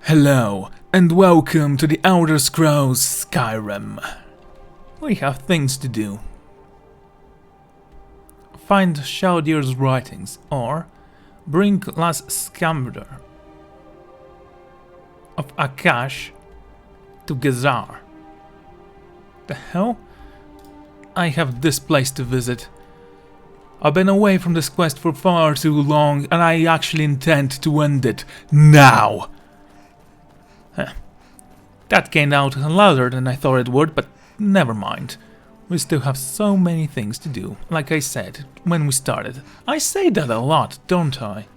Hello, and welcome to the Elder Scrolls Skyrim. We have things to do. Find Shaldier's writings, or bring last scammer of Akash to Gazar. The hell? I have this place to visit. I've been away from this quest for far too long, and I actually intend to end it now. That came out louder than I thought it would, but never mind. We still have so many things to do, like I said when we started. I say that a lot, don't I?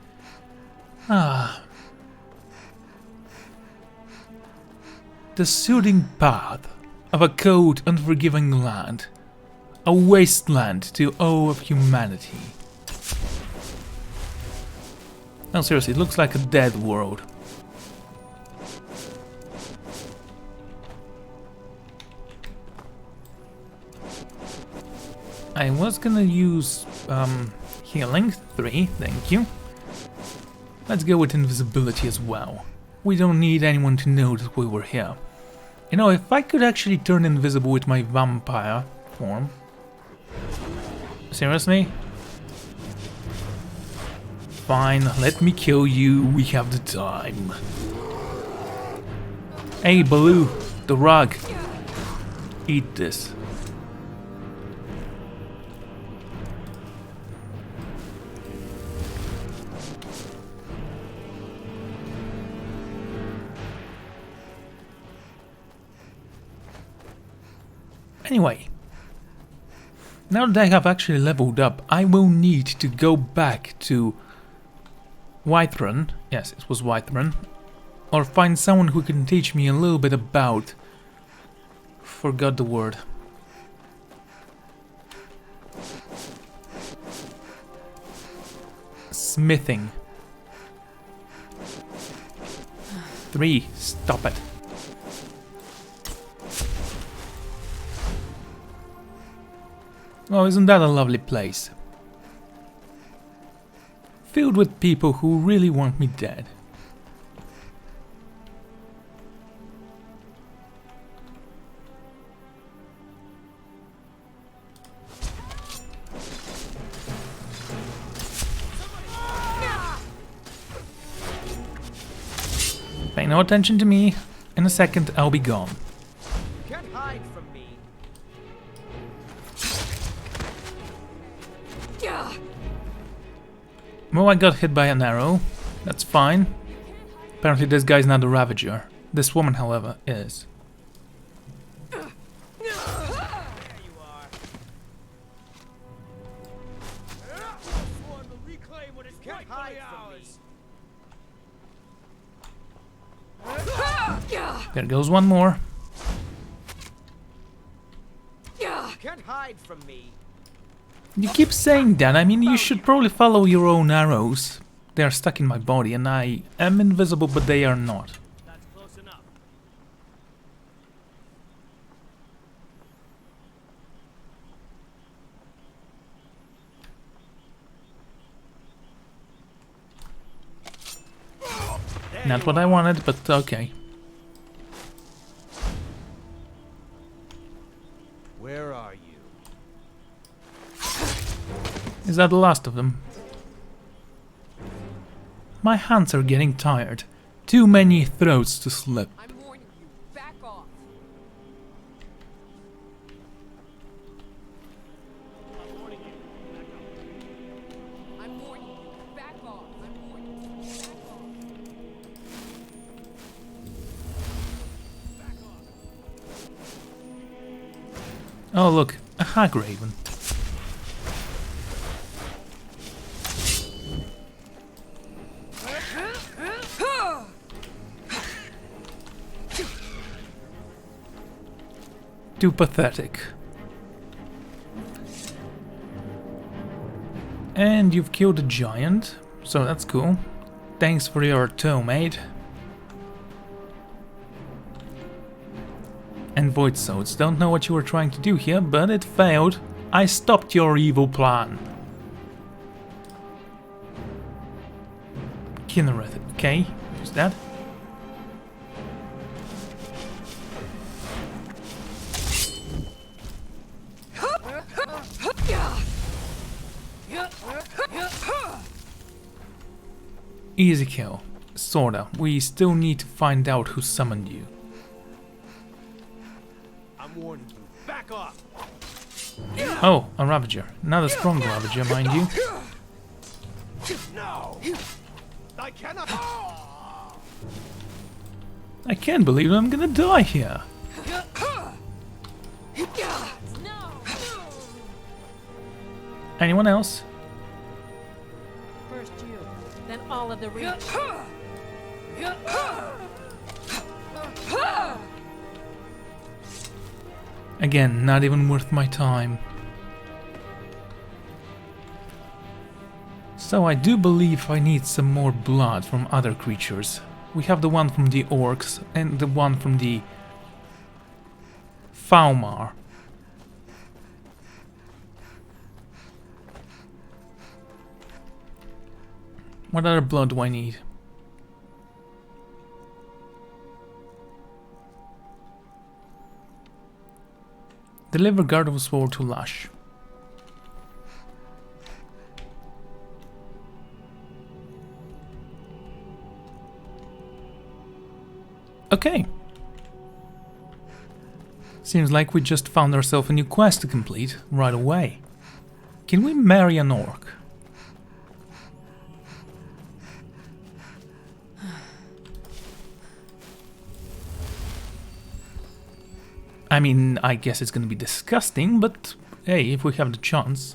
The soothing path of a cold, unforgiving land. A wasteland to all of humanity. No, seriously, it looks like a dead world. I was gonna use healing 3, thank you. Let's go with invisibility as well. We don't need anyone to know that we were here. You know, if I could actually turn invisible with my vampire form. Seriously? Fine, let me kill you, we have the time. Hey Baloo, the rug. Eat this. Anyway, now that I have actually leveled up, I will need to go back to Whiterun, yes, it was Whiterun, or find someone who can teach me a little bit about... Forgot the word. Smithing. 3, stop it. Oh, isn't that a lovely place? Filled with people who really want me dead. Pay no attention to me. In a second, I'll be gone. Can't hide from me. Well, I got hit by an arrow. That's fine. Apparently this guy's not a Ravager. This woman, however, is. There you are. Sworn to reclaim what is rightfully ours. There goes one more. Can't hide from me. You keep saying that. I mean, you should probably follow your own arrows. They are stuck in my body and I am invisible, but they are not. That's close enough. Not what I wanted, but okay. Where are you? Is that the last of them? My hands are getting tired. Too many throats to slit. I'm warning you, back off. I'm warning you, back off. I'm warning you, back off. Oh look, a hag raven. Too pathetic. And you've killed a giant, so that's cool. Thanks for your toe, mate. And void swords. Don't know what you were trying to do here, but it failed. I stopped your evil plan. Kinnereth, okay, use that. Easy kill. Sorta. We still need to find out who summoned you. I'm warning you. Back off. Oh, a Ravager. Not a strong Ravager, mind you. No. I cannot. I can't believe I'm gonna die here. Anyone else? First you, then all of the reach. Again, not even worth my time. So I do believe I need some more blood from other creatures. We have the one from the orcs and the one from the Faumar. What other blood do I need? Deliver Guard of Sword to Lush. Okay. Seems like we just found ourselves a new quest to complete right away. Can we marry an orc? I mean, I guess it's gonna be disgusting, but hey, if we have the chance.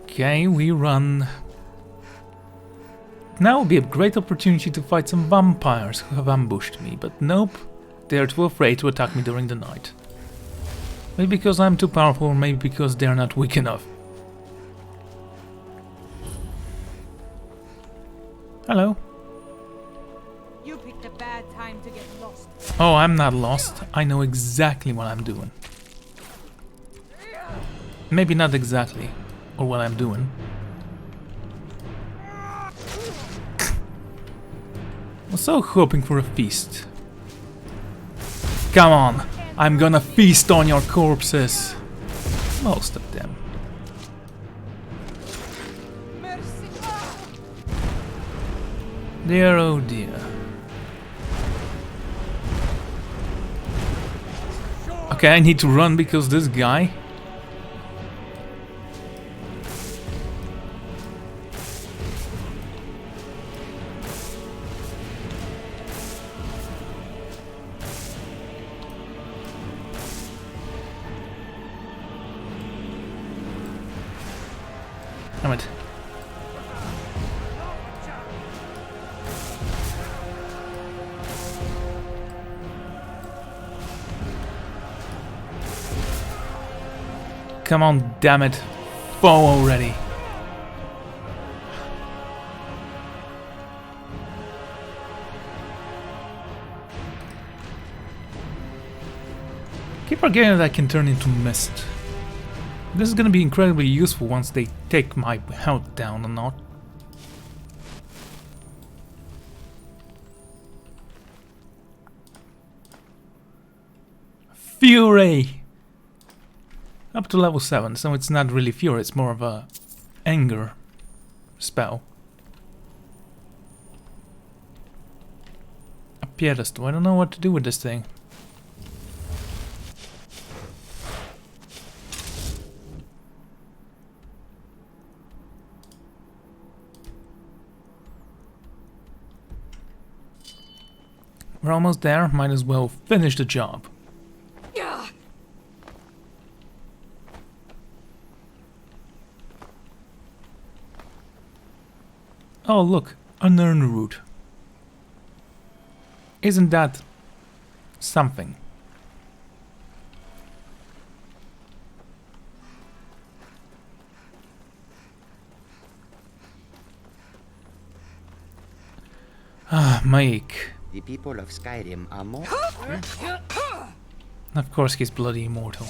Okay, we run. Now would be a great opportunity to fight some vampires who have ambushed me, but nope, they're too afraid to attack me during the night. Maybe because I'm too powerful, or maybe because they're not weak enough. Hello. You picked a bad time to get lost. Oh, I'm not lost. I know exactly what I'm doing. Maybe not exactly, or what I'm doing. I was so hoping for a feast. Come on, I'm gonna feast on your corpses. Most of them. Dear, oh dear. Okay, I need to run because this guy. Damn it. Come on, damn it. Foe already. Keep forgetting that I can turn into mist. This is gonna be incredibly useful once they take my health down or not. Fury! Up to level 7, so it's not really Fury, it's more of a anger spell. A pedestal, I don't know what to do with this thing. We're almost there, might as well finish the job. Oh look, an urn root. Isn't that something? Ah, Mike. The people of Skyrim are more... Of course he's bloody immortal.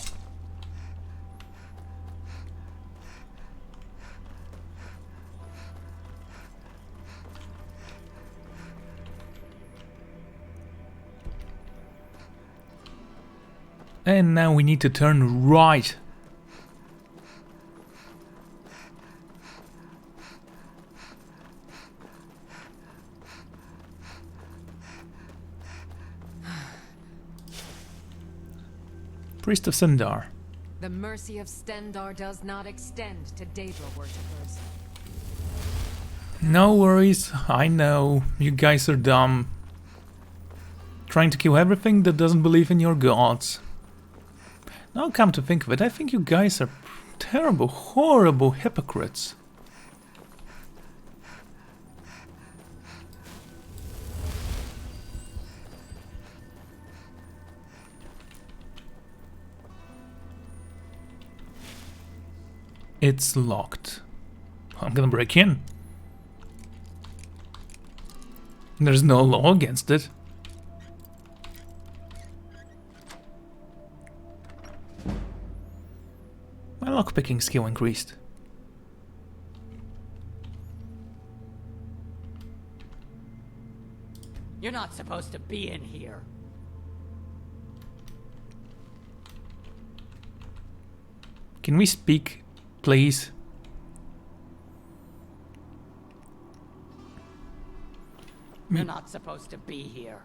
And now we need to turn right. Priest of Sindar. The mercy of Stendarr does not extend to Daedra worshippers. No worries, I know, you guys are dumb. Trying to kill everything that doesn't believe in your gods. Now come to think of it, I think you guys are terrible, horrible hypocrites. It's locked. I'm gonna break in. There's no law against it. My lockpicking skill increased. You're not supposed to be in here. Can we speak, please? You're not supposed to be here.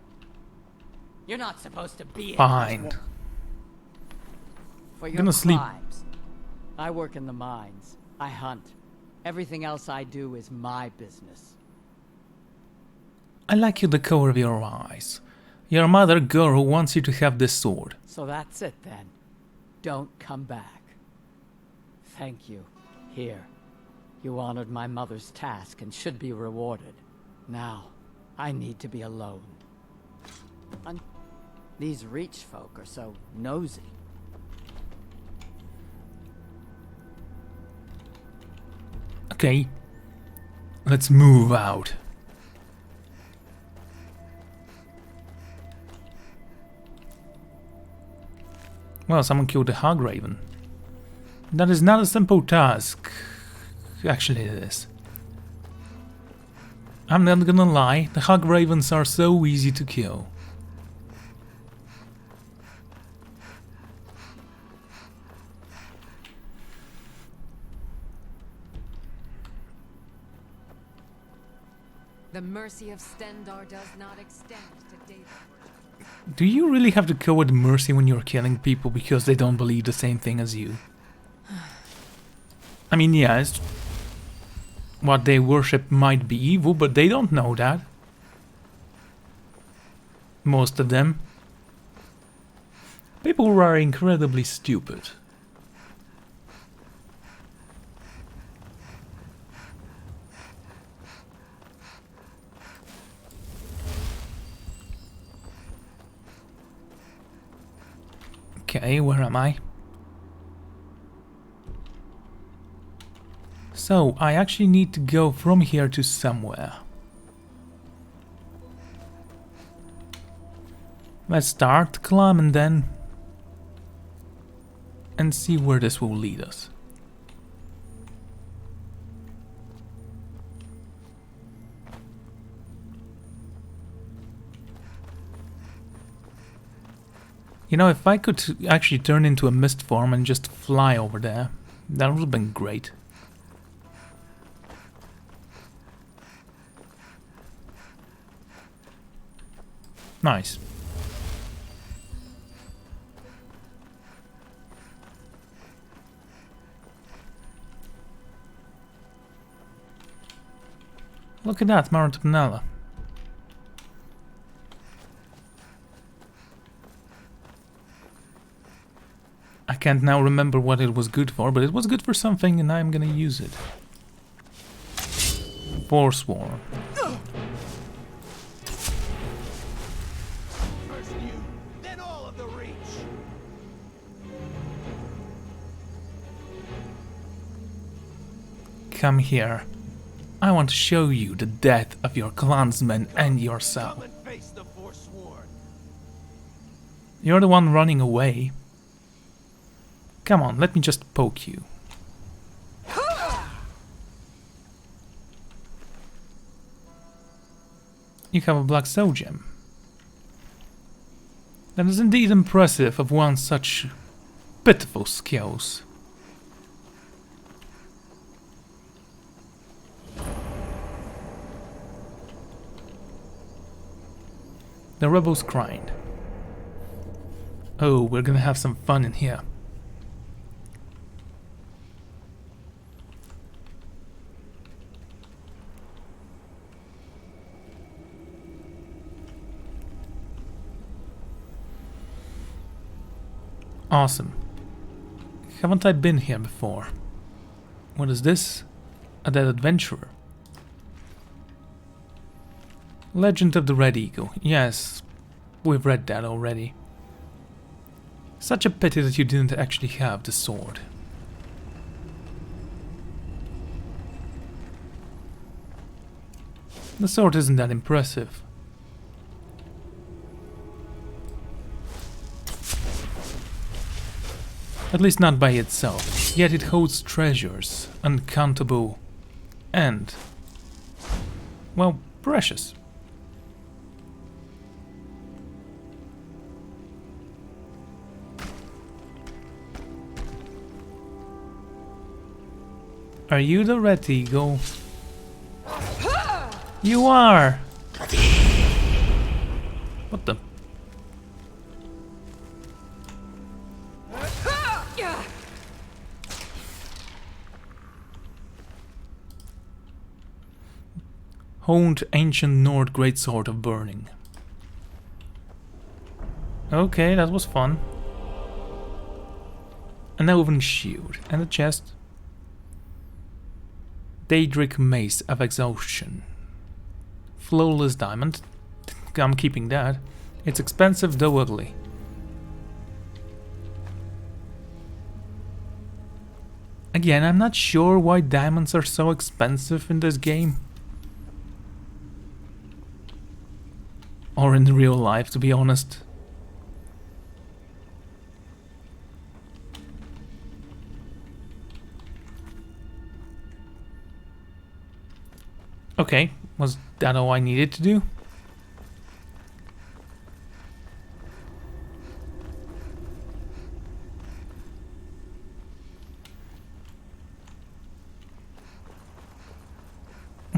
You're not supposed to be in Fine. here. For your Gonna sleep. crimes. I work in the mines. I hunt. Everything else I do is my business. I like you the color of your eyes. Your mother girl wants you to have this sword. So that's it then. Don't come back. Thank you. Here. You honored my mother's task and should be rewarded. Now, I need to be alone. These Reach folk are so nosy. Okay. Let's move out. Well, someone killed the Hog Raven. That is not a simple task. Actually, it is. I'm not gonna lie, the Hog Ravens are so easy to kill. The mercy of Stendarr does not extend to Daedra worshippers. Do you really have to go with mercy when you're killing people because they don't believe the same thing as you? I mean, yes, what they worship might be evil, but they don't know that. Most of them. People who are incredibly stupid. Okay, where am I? So, I actually need to go from here to somewhere. Let's start climbing then. And see where this will lead us. You know, if I could actually turn into a mist form and just fly over there, that would have been great. Nice. Look at that, Manor. I can't now remember what it was good for, but it was good for something and I'm gonna use it. Forsworn. First you, then all of the Reach. Come here. I want to show you the death of your clansmen and yourself. Come and face the Forsworn. You're the one running away. Come on, let me just poke you. You have a black soul gem. That is indeed impressive of one such pitiful skills. The rebels grind. Oh, we're gonna have some fun in here. Awesome. Haven't I been here before? What is this? A dead adventurer. Legend of the Red Eagle. Yes, we've read that already. Such a pity that you didn't actually have the sword. The sword isn't that impressive. At least not by itself, yet it holds treasures, uncountable and, well, precious. Are you the Red Eagle? You are! What the? Honed ancient Nord greatsword of burning. Okay, that was fun. An elven shield and a chest. Daedric mace of exhaustion. Flawless diamond. I'm keeping that. It's expensive though ugly. Again, I'm not sure why diamonds are so expensive in this game. Or in real life, to be honest. Okay, was that all I needed to do?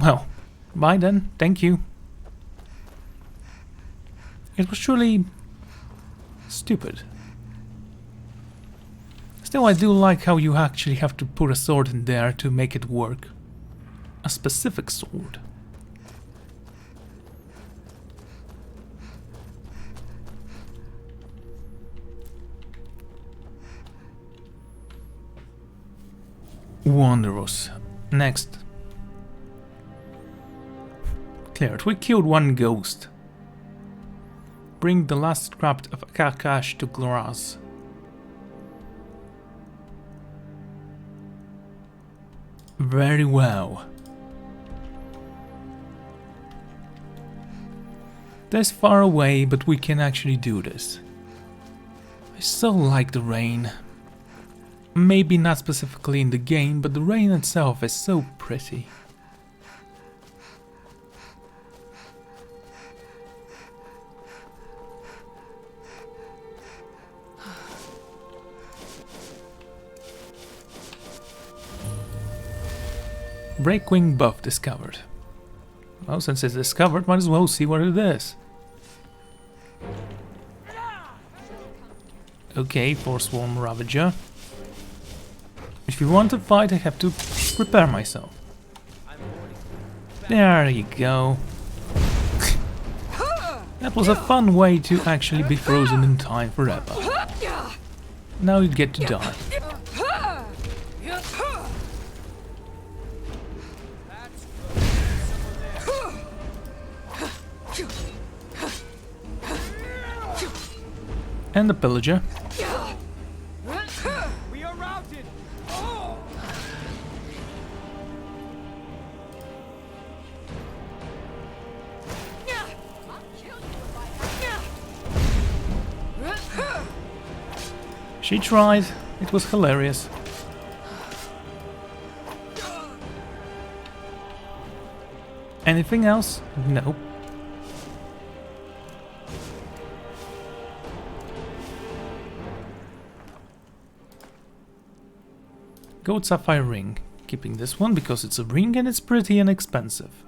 Well, bye then, thank you. It was truly stupid. Still, I do like how you actually have to put a sword in there to make it work. A specific sword. Wondrous. Next. Cleared. We killed one ghost. Bring the last scrap of Kakash to Gloraz. Very well. That's far away, but we can actually do this. I so like the rain. Maybe not specifically in the game, but the rain itself is so pretty. Breakwing buff discovered. Well, since it's discovered, might as well see what it is. Okay, Forsworn Ravager. If you want to fight, I have to prepare myself. There you go. That was a fun way to actually be frozen in time forever. Now you get to die. And the pillager. We are routed. She tried. It was hilarious. Anything else? Nope. Gold sapphire ring. Keeping this one because it's a ring and it's pretty inexpensive.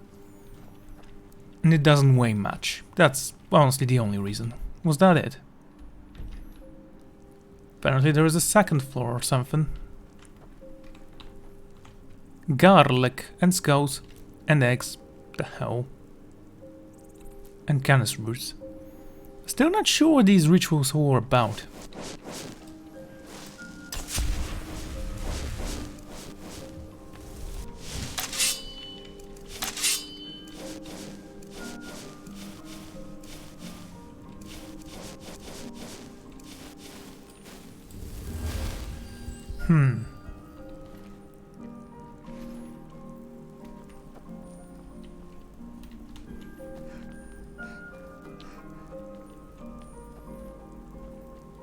And it doesn't weigh much. That's honestly the only reason. Was that it? Apparently there is a second floor or something. Garlic and skulls and eggs. The hell. And canis roots. Still not sure what these rituals were about.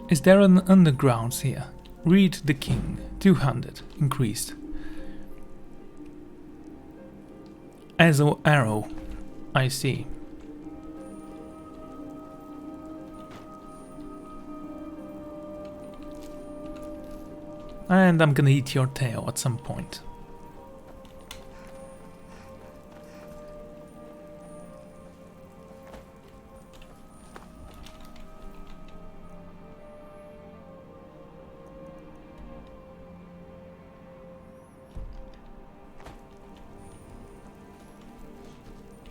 Is there an underground here? Read the king. 200. Increased. As an arrow. I see. And I'm gonna eat your tail at some point.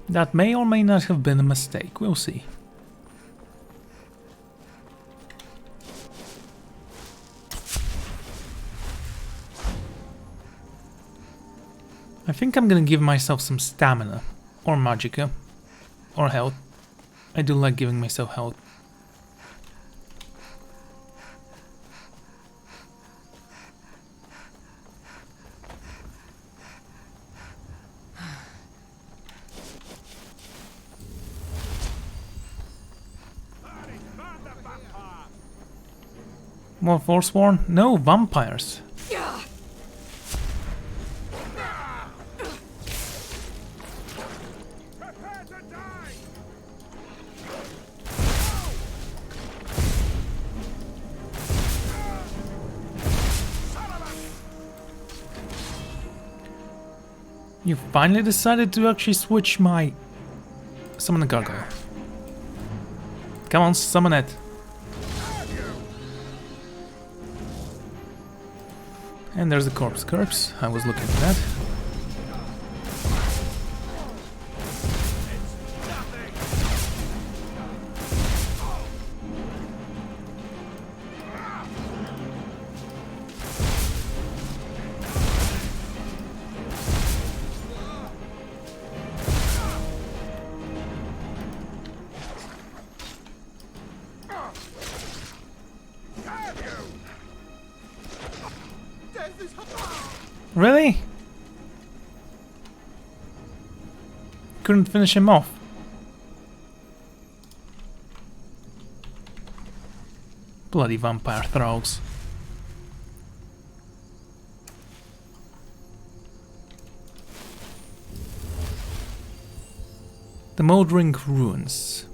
That may or may not have been a mistake, we'll see. I think I'm gonna give myself some stamina, or magicka, or health. I do like giving myself health. More Forsworn? No, vampires. Prepare to die! You finally decided to actually switch my... Summon a gargoyle. Come on, summon it. And there's the corpse. I was looking for that. Really? Couldn't finish him off. Bloody vampire thralls. The Moldering Ruins.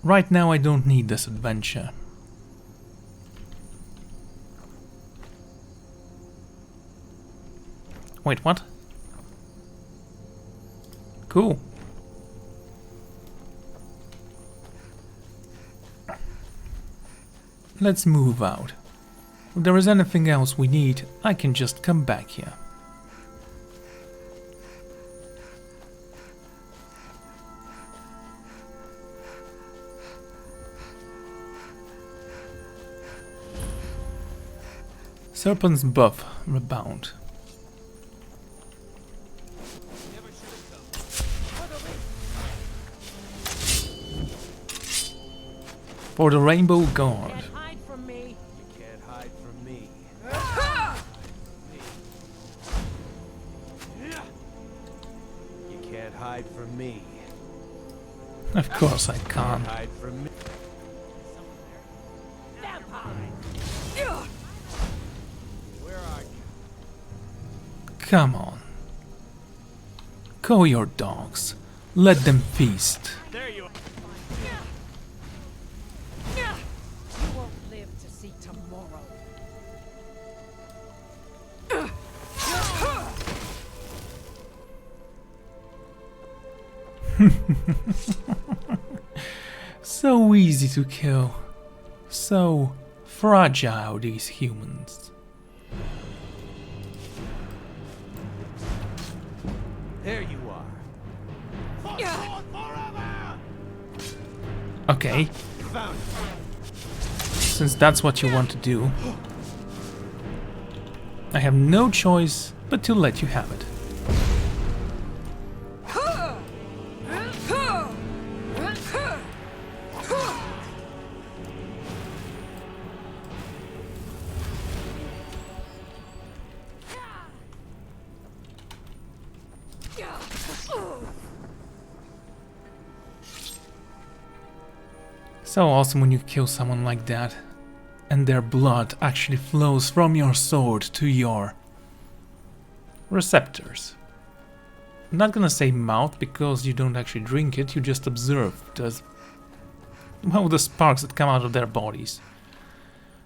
Right now I don't need this adventure. Wait, what? Cool. Let's move out. If there is anything else we need, I can just come back here. Serpent's buff, rebound. For the Rainbow Guard. Can't hide from me. You can't hide from me. You can't hide from me. Of course I can't. Hide from me. Where are you? Come on. Call your dogs. Let them feast. There you are. You won't live to see tomorrow. So easy to kill. So fragile, these humans. There you are. Okay. Found Since that's what you want to do, I have no choice but to let you have it. So awesome when you kill someone like that, and their blood actually flows from your sword to your receptors. I'm not gonna say mouth because you don't actually drink it, you just observe the sparks that come out of their bodies.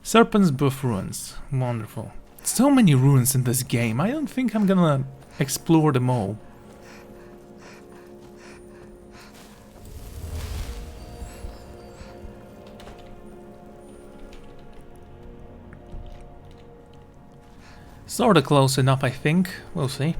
Serpent's Buff ruins. Wonderful. So many ruins in this game, I don't think I'm gonna explore them all. Sorta close enough, I think. We'll see.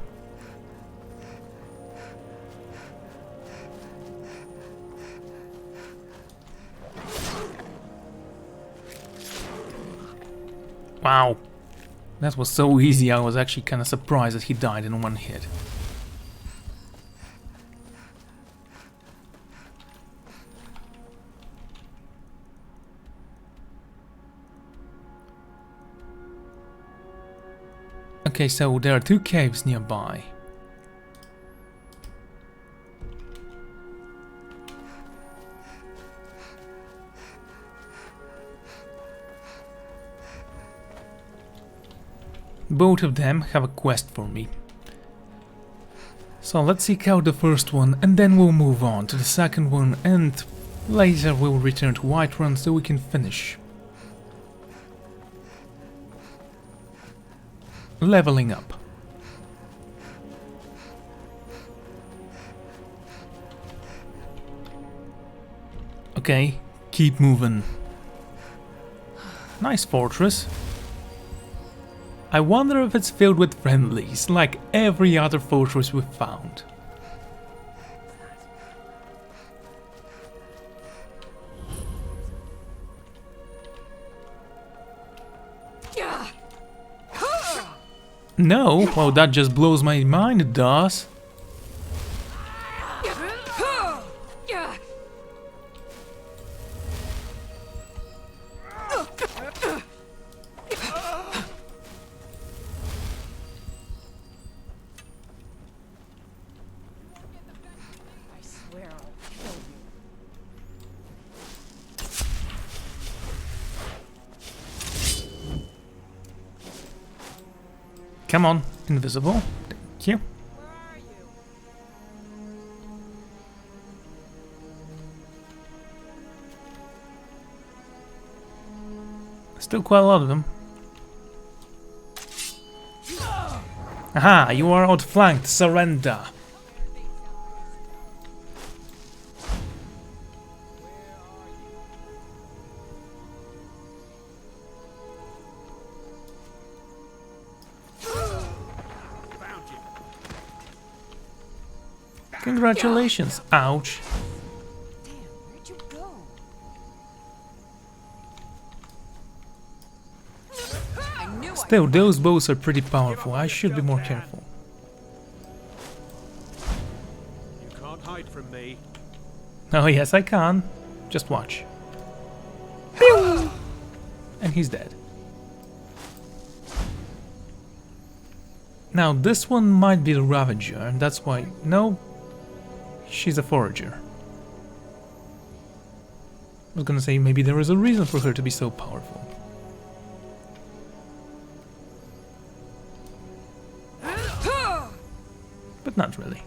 Wow. That was so easy, I was actually kind of surprised that he died in one hit. Okay, so there are 2 caves nearby. Both of them have a quest for me. So let's seek out the first one and then we'll move on to the second one, and later we'll return to Whiterun so we can finish leveling up. Okay, keep moving. Nice fortress. I wonder if it's filled with friendlies, like every other fortress we've found. No? Well, that just blows my mind, it does. Come on, invisible. Thank you. Still quite a lot of them. Aha, you are outflanked. Surrender. Congratulations. Ouch. Damn, where'd you go? I knew Still, those bows are pretty powerful. I should be more careful. You can't hide from me. Oh yes, I can. Just watch. Pew! And he's dead. Now this one might be the Ravager, and that's why... No, she's a forager. I was gonna say maybe there is a reason for her to be so powerful. But not really.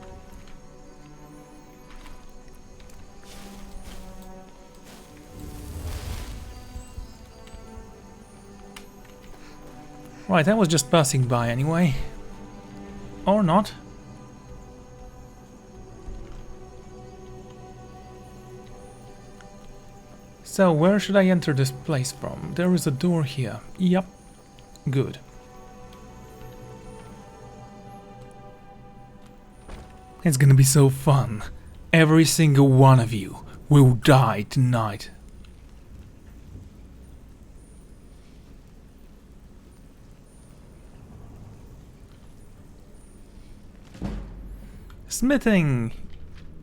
Right, I was just passing by anyway. Or not. So, where should I enter this place from? There is a door here. Yep. Good. It's gonna be so fun. Every single one of you will die tonight. Smithing!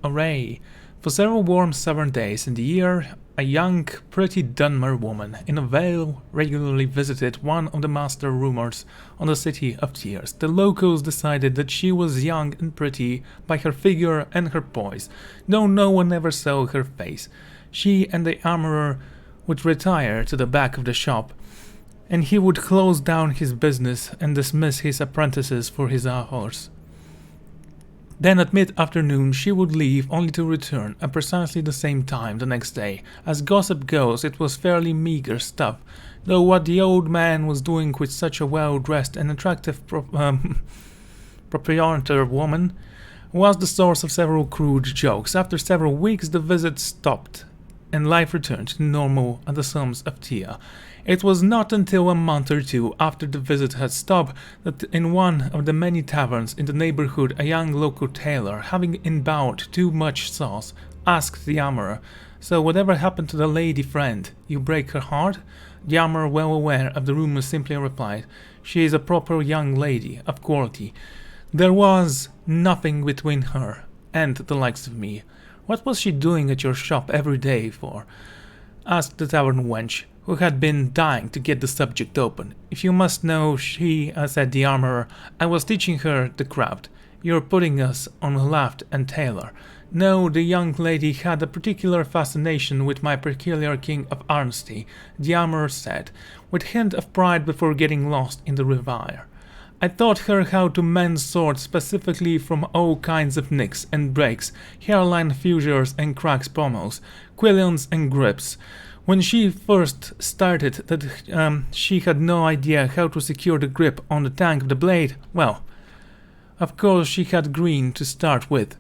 Array. For several warm southern days in the year, a young, pretty Dunmer woman in a veil regularly visited one of the master roomers on the City of Tears. The locals decided that she was young and pretty by her figure and her poise, though no one ever saw her face. She and the armorer would retire to the back of the shop, and he would close down his business and dismiss his apprentices for his hours. Then at mid-afternoon she would leave only to return at precisely the same time the next day. As gossip goes, it was fairly meager stuff, though what the old man was doing with such a well-dressed and attractive proprietor woman was the source of several crude jokes. After several weeks the visit stopped, and life returned to normal at the Slums of Tia. It was not until a month or two after the visit had stopped that in one of the many taverns in the neighborhood a young local tailor, having imbibed too much sauce, asked the armorer, "So whatever happened to the lady friend? You break her heart?" The armorer, well aware of the rumor, simply replied, "She is a proper young lady, of quality. There was nothing between her and the likes of me." "What was she doing at your shop every day for?" asked the tavern wench, who had been dying to get the subject open. "If you must know, she," said the armorer, "I was teaching her the craft. You're putting us on Laft and Taylor." "No, the young lady had a particular fascination with my peculiar king of honesty," the armorer said, with hint of pride before getting lost in the reverie. "I taught her how to mend swords specifically from all kinds of nicks and breaks, hairline fissures and cracks pommels, quillions and grips. When she first started that she had no idea how to secure the grip on the tank of the blade. Well, of course she had green to start with.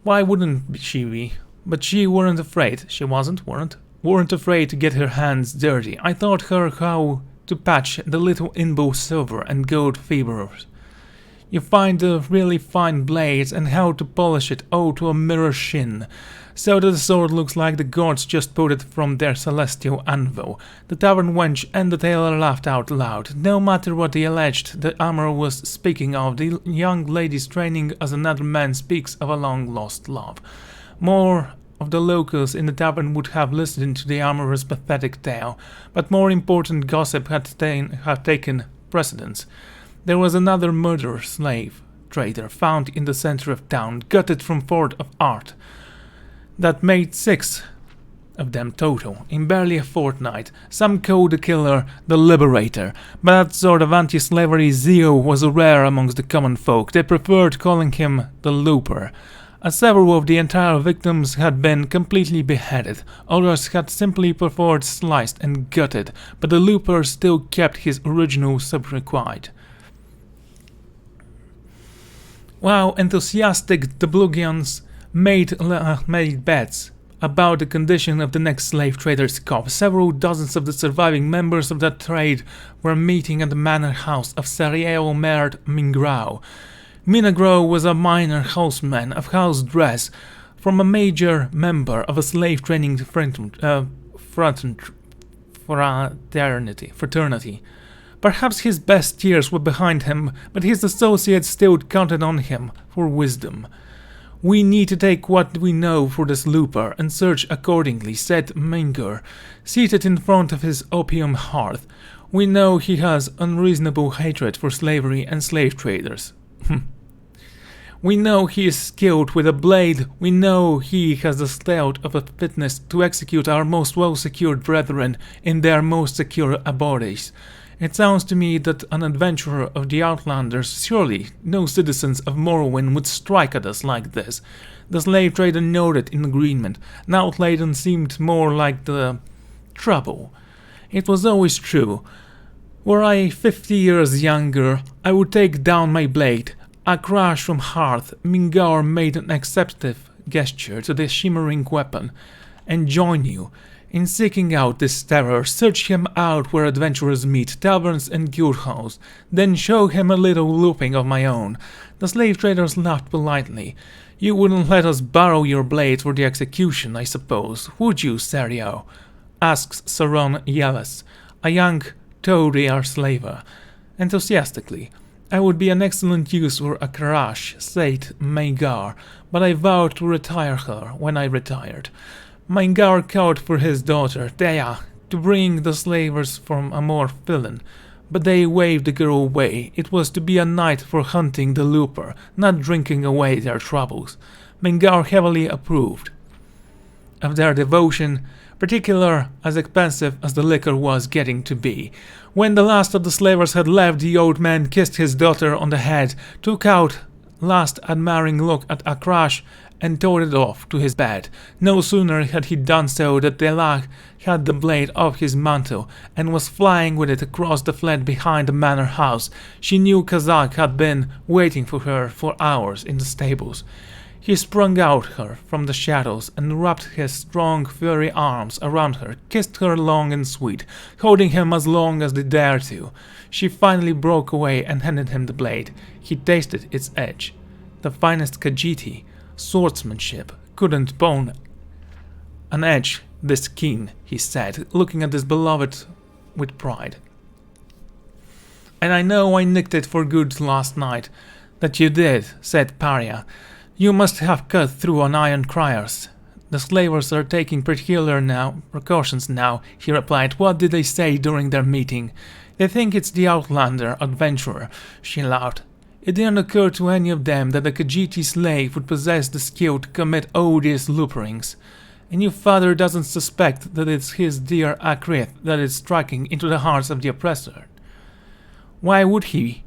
Why wouldn't she be? But she weren't afraid. She weren't afraid to get her hands dirty. I taught her how to patch the little imbue silver and gold fibers. You find the really fine blades and how to polish it all to a mirror sheen, so that the sword looks like the gods just pulled it from their celestial anvil." The tavern wench and the tailor laughed out loud. No matter what they alleged the armorer was speaking of, the young lady's training as another man speaks of a long-lost love. More of the locals in the tavern would have listened to the armorer's pathetic tale, but more important gossip had taken precedence. There was another murderer slave trader found in the center of town, gutted from Fort of Art. That made 6 of them total in barely a fortnight. Some called the killer the Liberator, but that sort of anti-slavery zeal was rare amongst the common folk. They preferred calling him the Looper. Several of the entire victims had been completely beheaded, others had simply preferred sliced and gutted, but the Looper still kept his original sobriquet. While enthusiastic Dublugians made bets about the condition of the next slave trader's cop, several dozens of the surviving members of that trade were meeting at the manor house of Rielle Merd Mingrau. Minagro was a minor houseman of house dress from a major member of a slave training fraternity. Perhaps his best years were behind him, but his associates still counted on him for wisdom. "We need to take what we know for this Looper and search accordingly," said Mingur, seated in front of his opium hearth. "We know he has unreasonable hatred for slavery and slave traders. We know he is skilled with a blade. We know he has the stealth of a fitness to execute our most well-secured brethren in their most secure abodes. It sounds to me that an adventurer of the Outlanders, surely no citizens of Morrowind, would strike at us like this." The slave trader nodded in agreement. Now Outladen seemed more like the trouble. It was always true. Were I 50 years younger, I would take down my blade. A crash from hearth, Mingar made an acceptive gesture to the shimmering weapon, and join you in seeking out this terror. Search him out where adventurers meet, taverns and guild halls, then show him a little looping of my own. The slave traders laughed politely. You wouldn't let us borrow your blade for the execution, I suppose, would you, Serio? Asks Saron Yellis, a young Taurir slaver, enthusiastically. I would be an excellent use for a Karash, said Maingar, but I vowed to retire her when I retired. Maingar called for his daughter, Dea, to bring the slavers from Amor Filin, but they waved the girl away. It was to be a night for hunting the looper, not drinking away their troubles. Maingar heavily approved of their devotion, particular as expensive as the liquor was getting to be. When the last of the slavers had left, the old man kissed his daughter on the head, took out last admiring look at Akrash, and toted off to his bed. No sooner had he done so than Delach had the blade off his mantle and was flying with it across the flat behind the manor house. She knew Kazakh had been waiting for her for hours in the stables. He sprung out her from the shadows and wrapped his strong, furry arms around her, kissed her long and sweet, holding him as long as they dared to. She finally broke away and handed him the blade. He tasted its edge. The finest Khajiiti swordsmanship couldn't bone an edge this keen, he said, looking at his beloved with pride. And I know I nicked it for good last night. That you did, said Paria. You must have cut through on iron criers. The slavers are taking precautions now, he replied. What did they say during their meeting? They think it's the outlander adventurer, she laughed. It didn't occur to any of them that a Khajiiti slave would possess the skill to commit odious looperings. And your father doesn't suspect that it's his dear Akrith that is striking into the hearts of the oppressor. Why would he,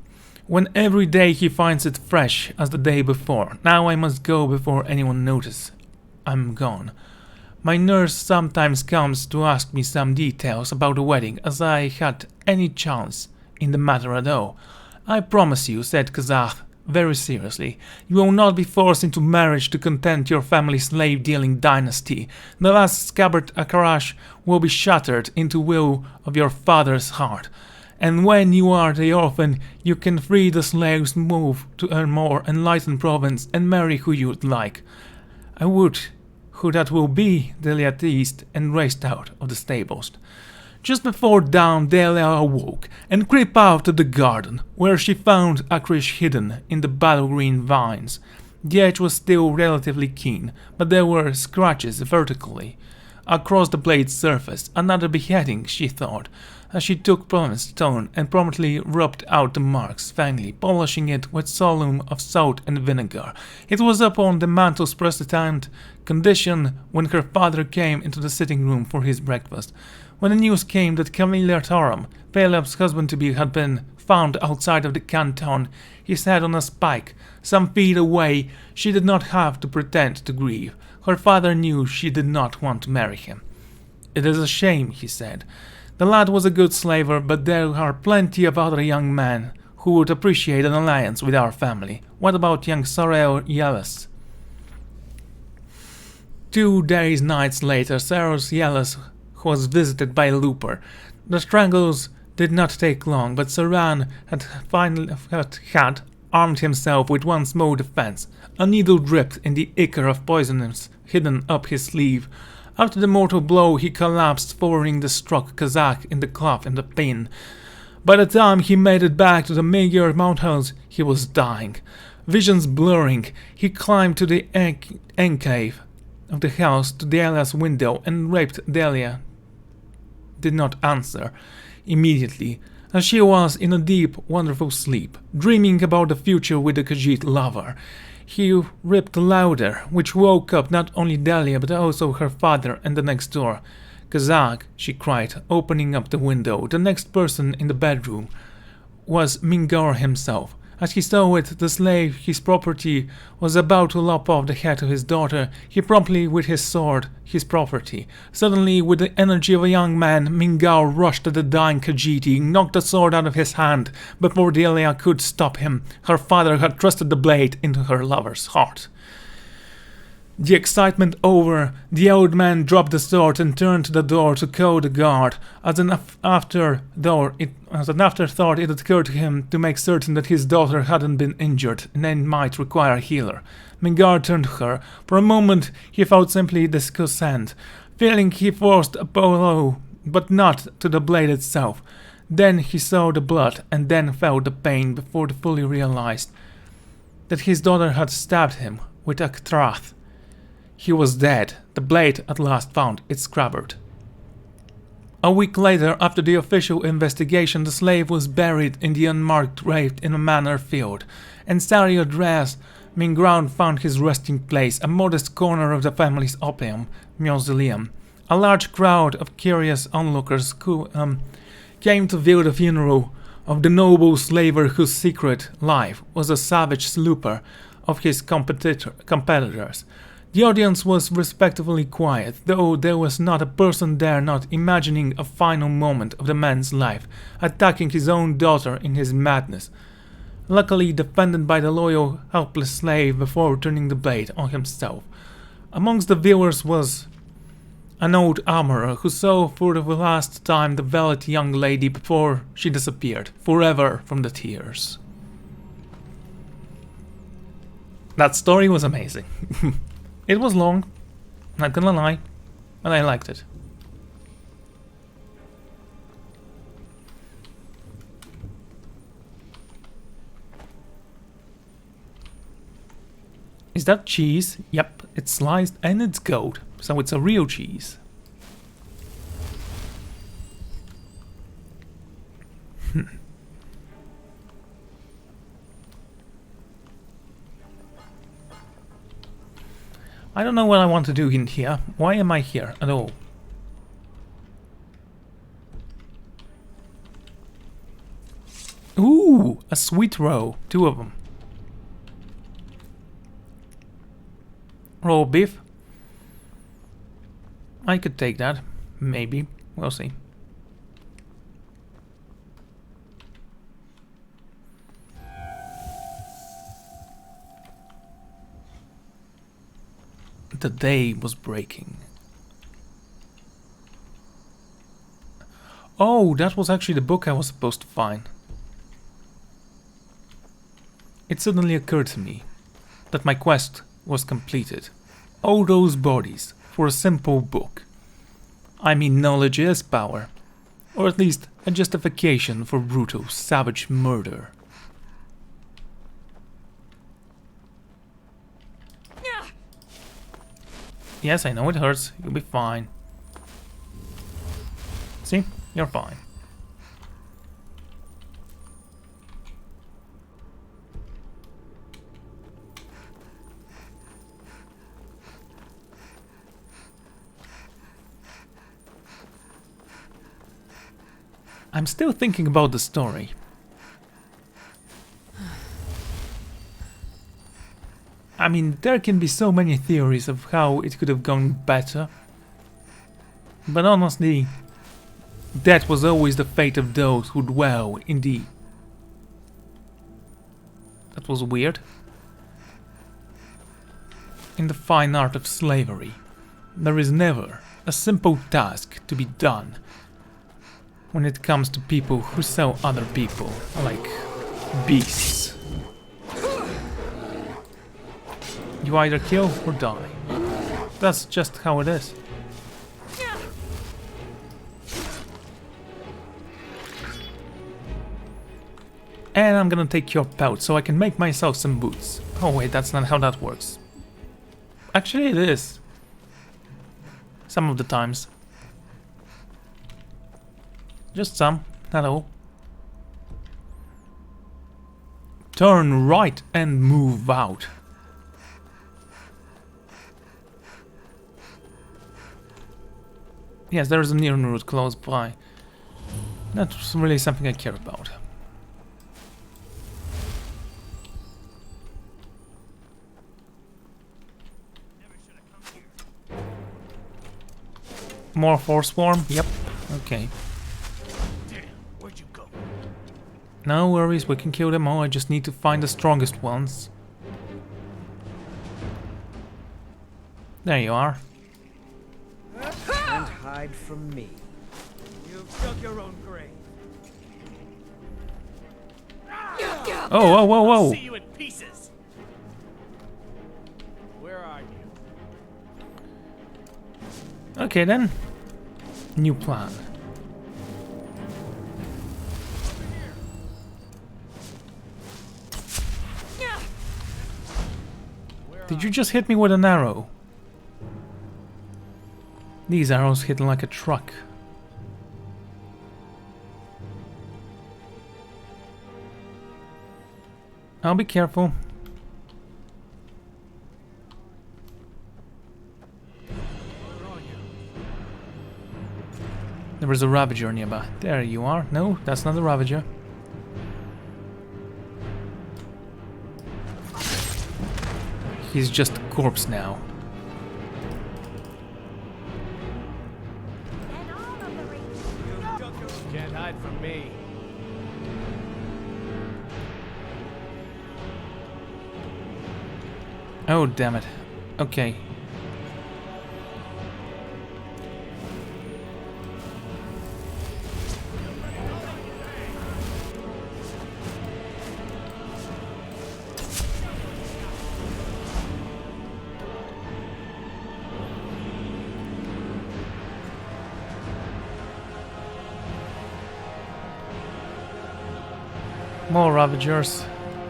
when every day he finds it fresh as the day before? Now I must go before anyone notices I'm gone. My nurse sometimes comes to ask me some details about the wedding, as I had any chance in the matter at all. I promise you, said Kazakh very seriously, you will not be forced into marriage to content your family's slave-dealing dynasty. The last scabbard Akarash will be shattered into will of your father's heart. And when you are the orphan, you can free the slaves, move to a more enlightened province, and marry who you'd like. I would who that will be, Delia teased and raced out of the stables. Just before dawn, Delia awoke and crept out to the garden, where she found Akrish hidden in the battle-green vines. The edge was still relatively keen, but there were scratches vertically across the blade's surface. Another beheading, she thought, as she took Promise stone and promptly rubbed out the marks, finally polishing it with solum of salt and vinegar. It was upon the mantle's present condition when her father came into the sitting room for his breakfast. When the news came that Camilla Taram, Peleb's husband-to-be, had been found outside of the canton, his head on a spike, some feet away, she did not have to pretend to grieve. Her father knew she did not want to marry him. It is a shame, he said. The lad was a good slaver, but there are plenty of other young men who would appreciate an alliance with our family. What about young Sorel Yellis? 2 nights later, Sorel Yellis was visited by a looper. The strangles did not take long, but Saran had finally armed himself with one small defense. A needle dripped in the ichor of poisons hidden up his sleeve. After the mortal blow, he collapsed, forwarding the struck Kazakh in the cloth and the pin. By the time he made it back to the Magyar mountains, he was dying. Visions blurring, he climbed to the enclave of the house to Delia's window and raped Delia. Did not answer immediately, as she was in a deep, wonderful sleep, dreaming about the future with the Khajiit lover. He ripped louder, which woke up not only Delia but also her father and the next door. Kazakh, she cried, opening up the window. The next person in the bedroom was Mingar himself. As he saw it, the slave, his property, was about to lop off the head of his daughter. He promptly, with his sword, his property. Suddenly, with the energy of a young man, Mingar rushed at the dying Khajiit, knocked the sword out of his hand. Before Delia could stop him, her father had thrusted the blade into her lover's heart. The excitement over, the old man dropped the sword and turned to the door to call the guard. As an afterthought, it occurred to him to make certain that his daughter hadn't been injured and then might require a healer. Mingar turned to her. For a moment he felt simply discontent, feeling he forced a blow, but not to the blade itself. Then he saw the blood and then felt the pain before he fully realized that his daughter had stabbed him with a trath. He was dead. The blade at last found its scabbard. A week later, after the official investigation, the slave was buried in the unmarked grave in a manor field. And Sario Draz, Minground found his resting place, a modest corner of the family's opium mausoleum. A large crowd of curious onlookers came to view the funeral of the noble slaver whose secret life was a savage slaughter of his competitors. The audience was respectfully quiet, though there was not a person there not imagining a final moment of the man's life, attacking his own daughter in his madness. Luckily defended by the loyal, helpless slave before turning the blade on himself. Amongst the viewers was an old armorer who saw for the last time the velvet young lady before she disappeared, forever from the tears. That story was amazing. It was long, not gonna lie, but I liked it. Is that cheese? Yep, it's sliced and it's gold, so it's a real cheese. I don't know what I want to do in here. Why am I here at all? Ooh, a sweet roe. 2 of them. Raw beef. I could take that. Maybe. We'll see. The day was breaking. Oh, that was actually the book I was supposed to find. It suddenly occurred to me that my quest was completed. All those bodies for a simple book. I mean, knowledge is power, or at least a justification for brutal, savage murder. Yes, I know it hurts. You'll be fine. See? You're fine. I'm still thinking about the story. I mean, there can be so many theories of how it could have gone better. But honestly, that was always the fate of those who dwell in the... That was weird. In the fine art of slavery, there is never a simple task to be done when it comes to people who sell other people like beasts. You either kill or die. That's just how it is. And I'm gonna take your pelt so I can make myself some boots. Oh wait, that's not how that works. Actually it is. Some of the times. Just some, not all. Turn right and move out. Yes, there is a near route close by. That's really something I care about. More force swarm? Yep. Okay. Damn, where'd you go? No worries, we can kill them all. I just need to find the strongest ones. There you are. And hide from me. You've dug your own grave. Oh, whoa, whoa, whoa. See you in pieces. Where are you? Okay then. New plan. Did you just hit me with an arrow? These arrows hit like a truck. I'll be careful. There is a Ravager nearby. There you are. No, that's not a Ravager. He's just a corpse now. Can't hide from me. Oh, damn it. Okay. More Ravagers.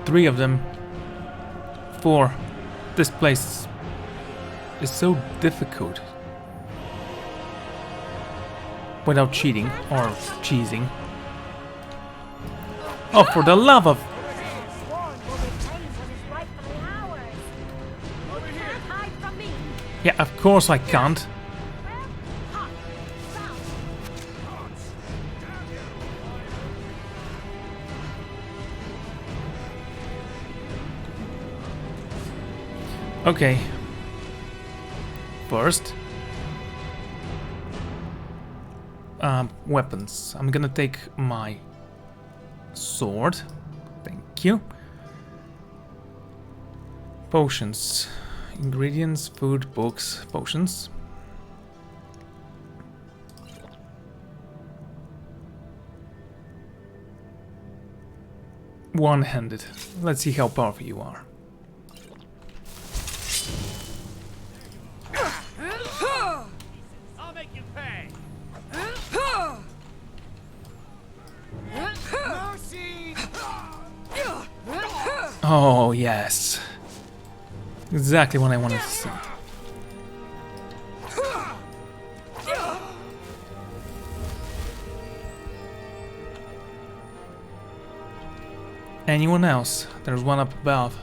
3 of them. 4. This place is so difficult. Without cheating or cheesing. Oh, for the love of... Yeah, of course I can't. Okay. First. Weapons. I'm gonna take my sword. Thank you. Potions. Ingredients, food, books, potions. One-handed. Let's see how powerful you are. I'll make you pay. Oh, yes. Exactly what I wanted to see. Anyone else? There's one up above.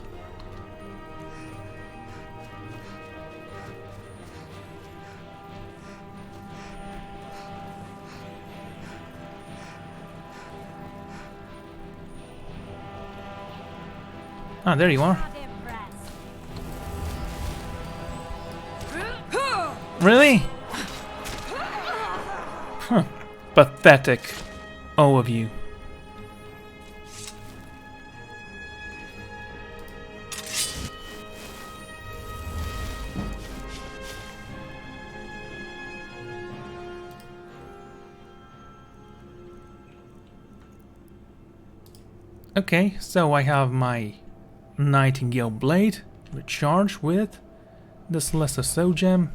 Ah, there you are. Really? Huh. Pathetic. All of you. Okay, so I have my Nightingale Blade, recharged with this Lesser Soul Gem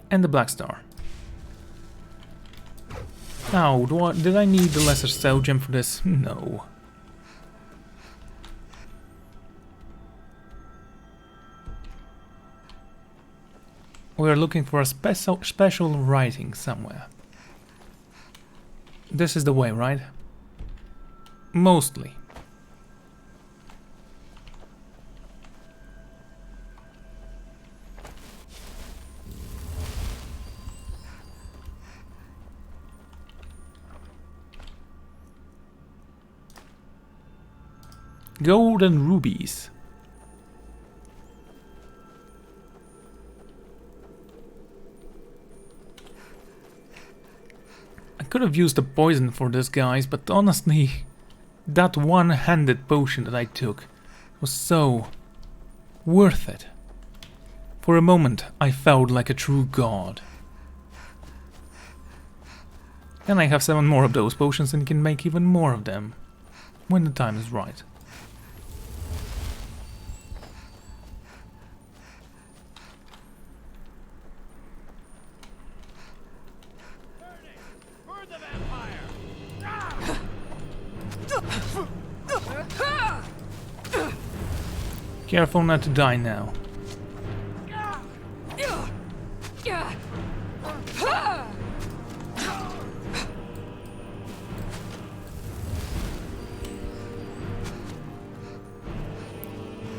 and the Black Star. Now, did I need the Lesser Soul Gem for this? No. We're looking for a special writing somewhere. This is the way, right? Mostly. Gold and rubies. could have used the poison for this, guys, but honestly, that one-handed potion that I took was so worth it. For a moment, I felt like a true god. And I have 7 more of those potions and can make even more of them when the time is right. Careful not to die now.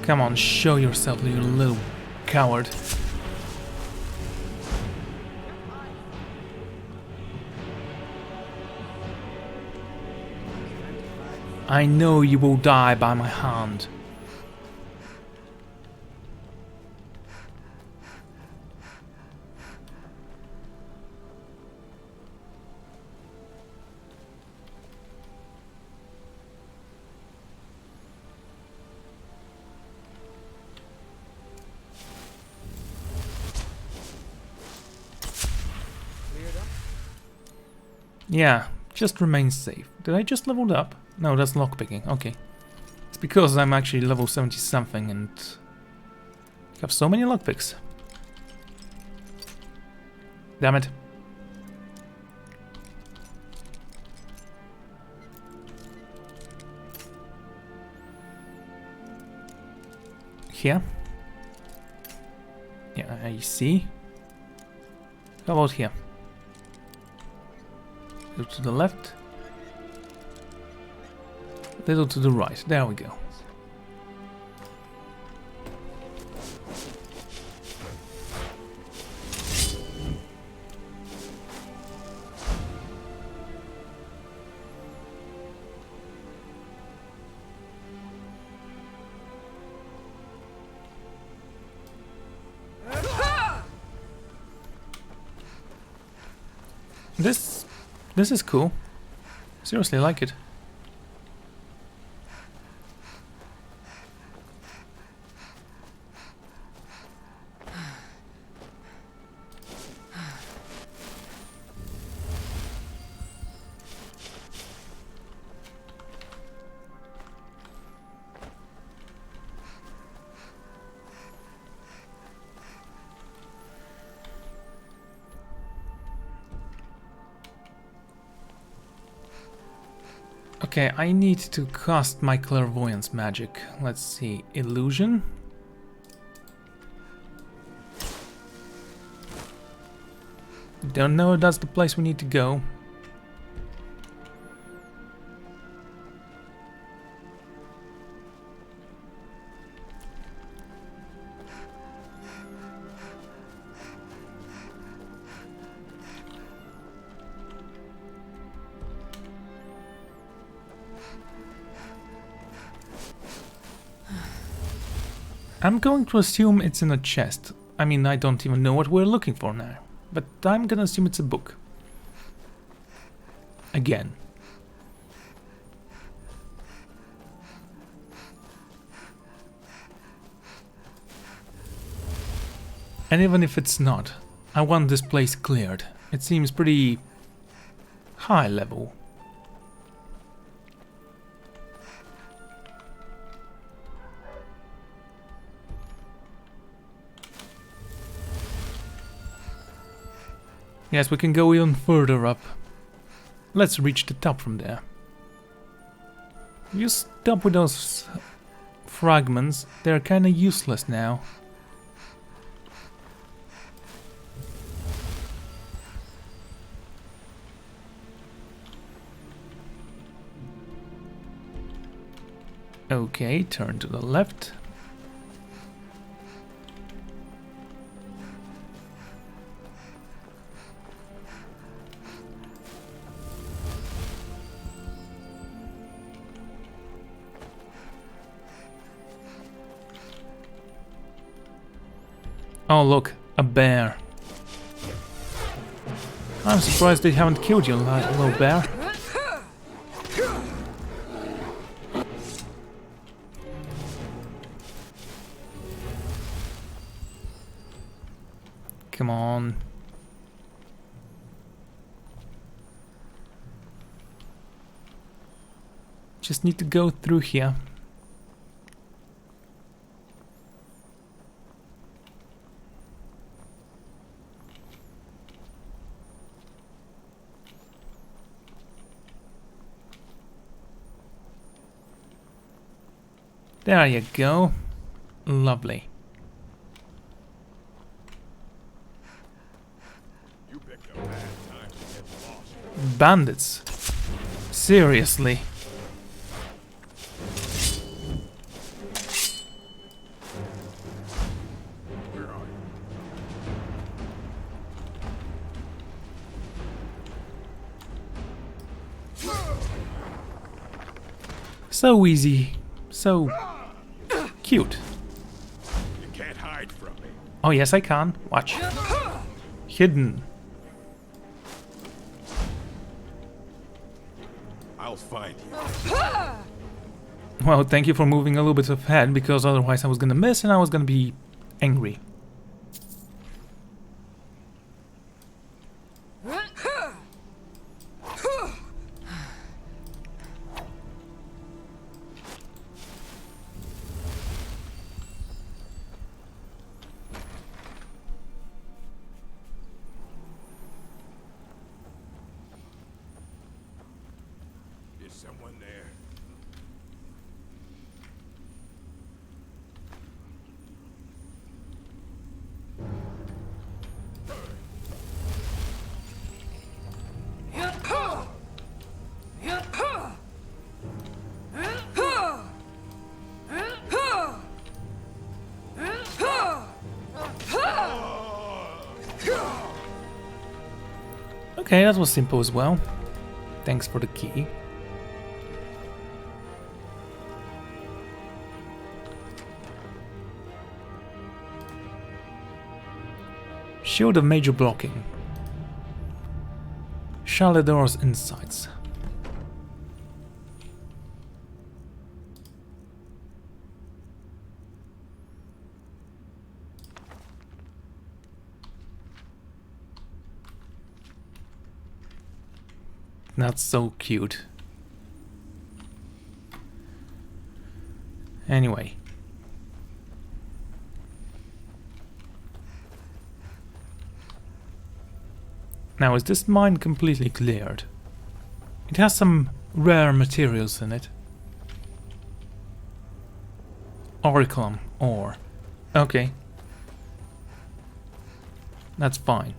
Come on, show yourself, you little coward. I know you will die by my hand. Yeah, just remain safe. Did I just leveled up? No, that's lockpicking. Okay. It's because I'm actually level 70 something and have so many lockpicks. Damn it. Here. Yeah, I see. How about here? Go to the left. A little to the right. There we go. This is cool. Seriously, I like it. Okay, I need to cast my clairvoyance magic. Let's see, illusion. Don't know if that's the place we need to go. I'm going to assume it's in a chest. I mean, I don't even know what we're looking for now. But I'm gonna assume it's a book. Again. And even if it's not, I want this place cleared. It seems pretty high level. Yes, we can go even further up. Let's reach the top from there. You stop with those fragments, they're kinda useless now. Okay, turn to the left. Oh look, a bear. I'm surprised they haven't killed you, little bear. Come on. Just need to go through here. There you go. Lovely. You picked a bad time to get lost. Bandits. Seriously. Where are you? So easy. So cute. You can't hide from me. Oh yes, I can. Watch. Hidden. I'll find you. Well, thank you for moving a little bit ahead, because otherwise I was gonna miss and I was gonna be angry. Is someone there? Okay, that was simple as well. Thanks for the key. Shield of major blocking. Shalador's insights. That's so cute. Anyway. Now, is this mine completely cleared? It has some rare materials in it. Oriclum ore. Okay. That's fine.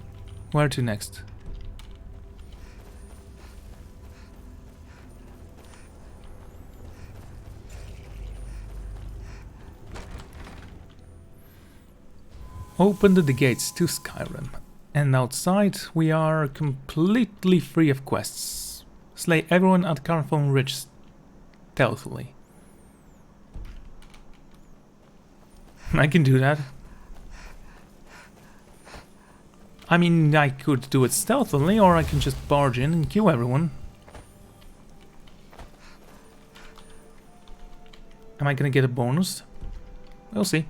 Where to next? Open the gates to Skyrim. And outside we are completely free of quests. Slay everyone at Carphone Ridge stealthily. I can do that. I mean, I could do it stealthily, or I can just barge in and kill everyone. Am I gonna get a bonus? We'll see.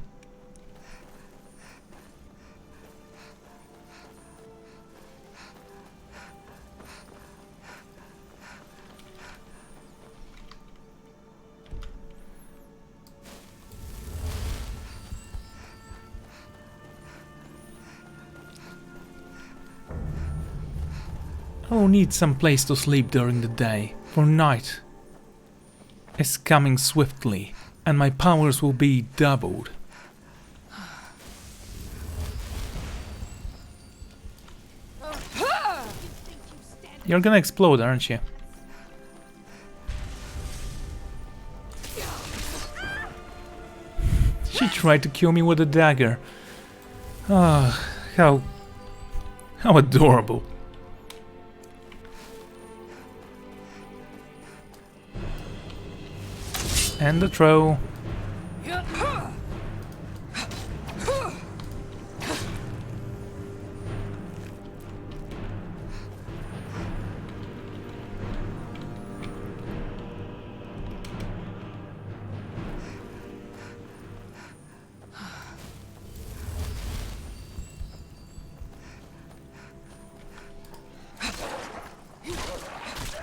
I will need some place to sleep during the day, for night is coming swiftly, and my powers will be doubled. You're gonna explode, aren't you? She tried to kill me with a dagger. Ah, how adorable. And the throw.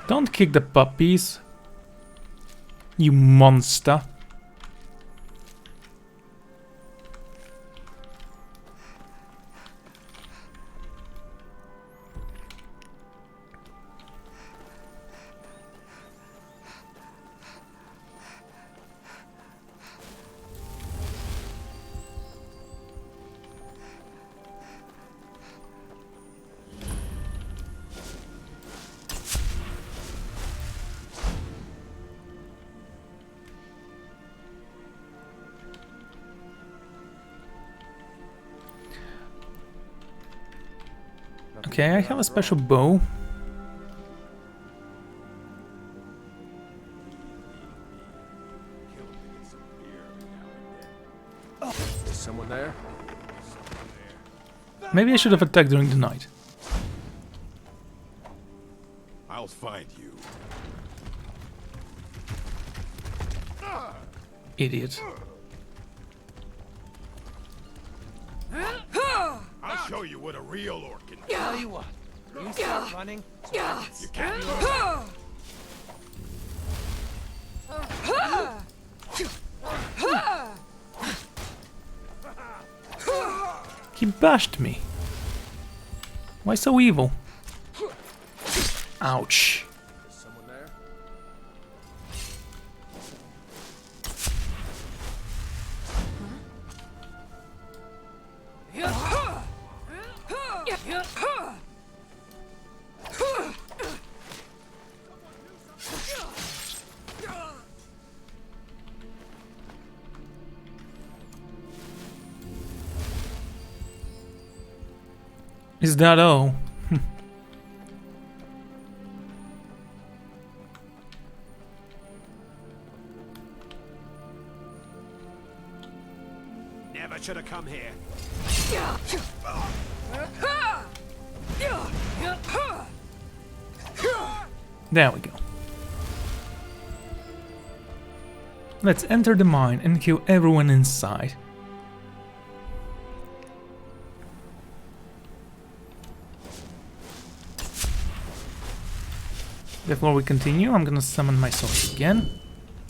Don't kick the puppies. You monster. Okay, I have a special bow. Is someone there? Maybe I should have attacked during the night. I'll find you. Idiot. I'll show you what a real orc can do. Tell you what. You start running. You can't. He bashed me. Why so evil? Ouch. Is someone there? Is that all? Never should have come here. There we go. Let's enter the mine and kill everyone inside. Before we continue, I'm gonna summon my sword again.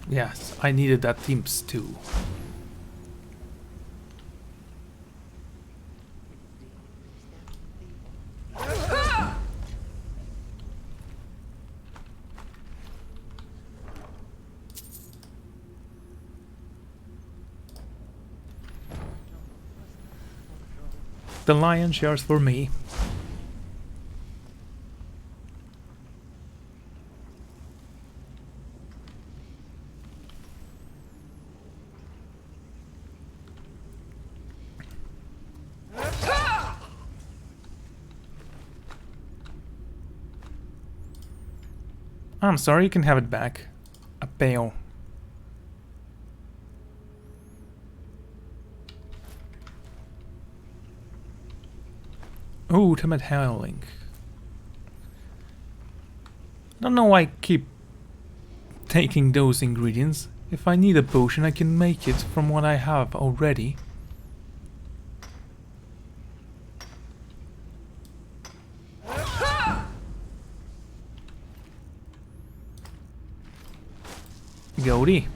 Yes, I needed that Imps too. The lion's shares for me. I'm sorry, you can have it back. A pail. Oh, ultimate healing. I don't know why I keep taking those ingredients. If I need a potion, I can make it from what I have already. Goaty.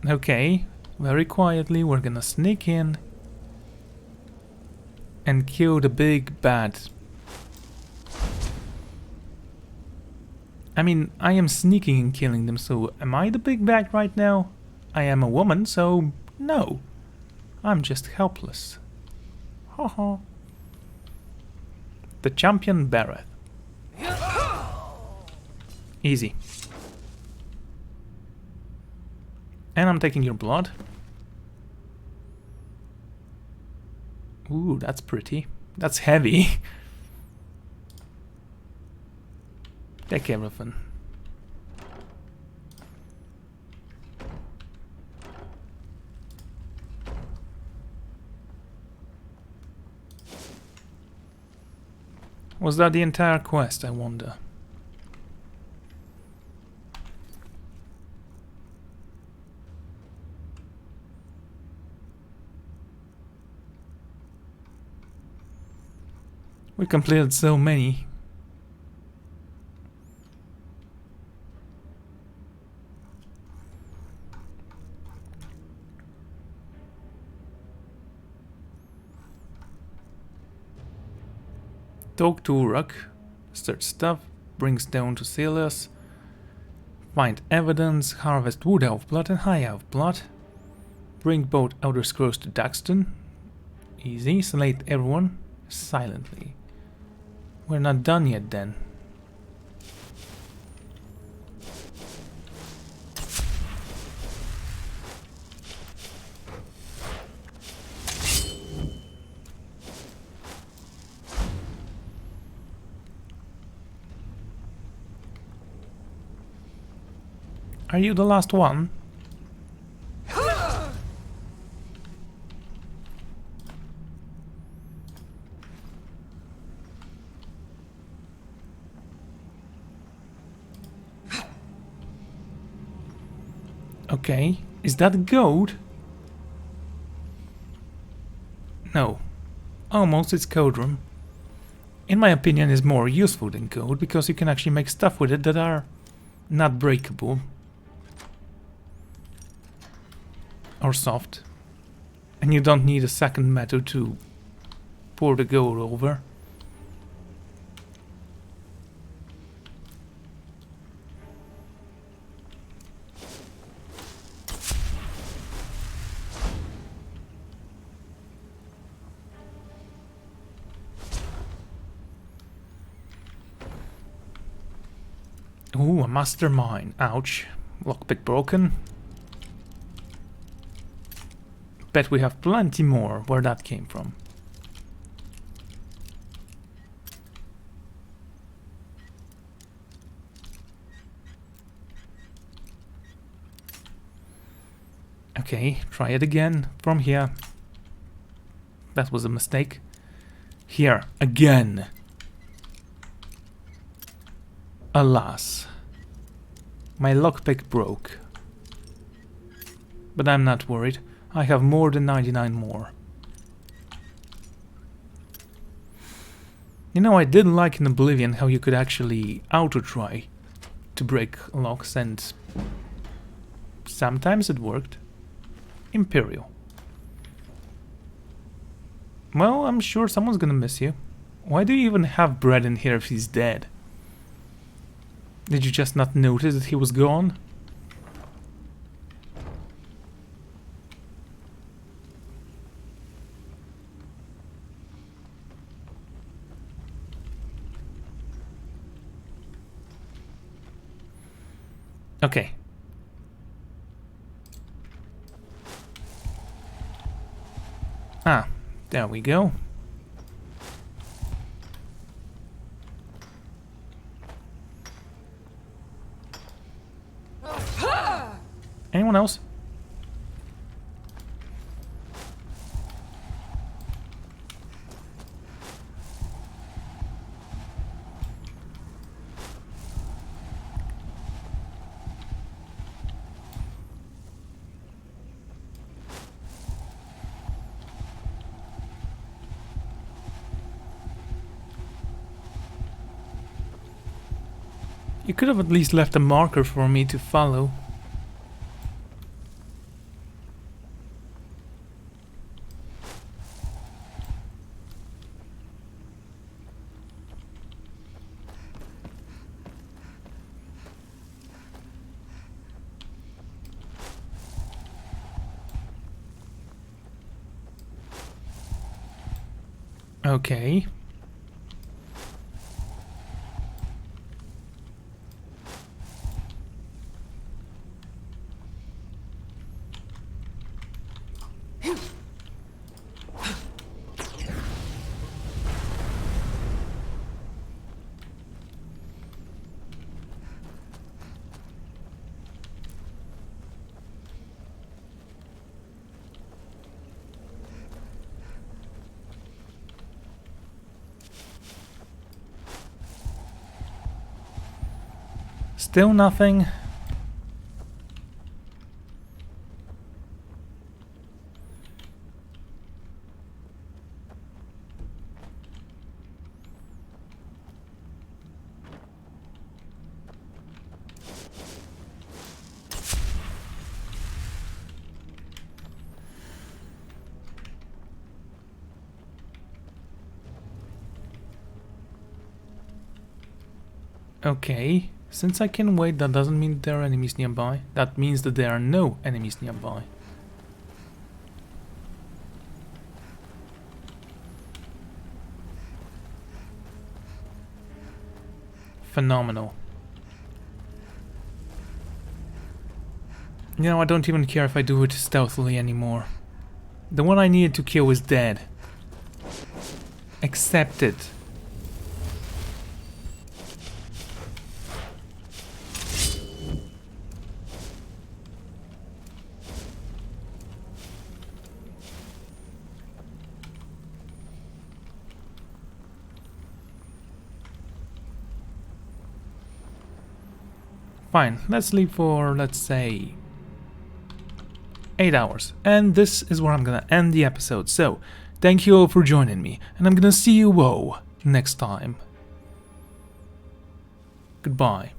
Okay, very quietly we're gonna sneak in and kill the big bad. I mean, I am sneaking and killing them, so am I the big bad right now? I am a woman, so no. I'm just helpless. Haha. The champion beareth. Easy. And I'm taking your blood. Ooh, that's pretty. That's heavy. Take everything. Was that the entire quest, I wonder? We completed so many. Talk to Uruk, search stuff, bring stone to Celius, find evidence, harvest wood elf blood and high elf blood, bring both outer scrolls to Daxton, easy, select everyone silently. We're not done yet then. Are you the last one? Okay, is that gold? No. Almost, it's code room. In my opinion, is more useful than gold because you can actually make stuff with it that are not breakable. Or soft. And you don't need a second method to pour the gold over. Ooh, a mastermind. Ouch. Lockpick broken. Bet we have plenty more where that came from. Okay, try it again from here. That was a mistake. Here, again. Alas. My lockpick broke. But I'm not worried. I have more than 99 more. You know, I did like in Oblivion how you could actually auto-try to break locks, and sometimes it worked. Imperial. Well, I'm sure someone's gonna miss you. Why do you even have Brad in here if he's dead? Did you just not notice that he was gone? Okay. Ah, there we go. Anyone else? You could have at least left a marker for me to follow. Okay. Still nothing. Okay, since I can wait, that doesn't mean there are enemies nearby. That means that there are no enemies nearby. Phenomenal. You know, I don't even care if I do it stealthily anymore. The one I needed to kill is dead. Accept it. Fine, let's sleep for, let's say, 8 hours. And this is where I'm gonna end the episode. So, thank you all for joining me, and I'm gonna see you all next time. Goodbye.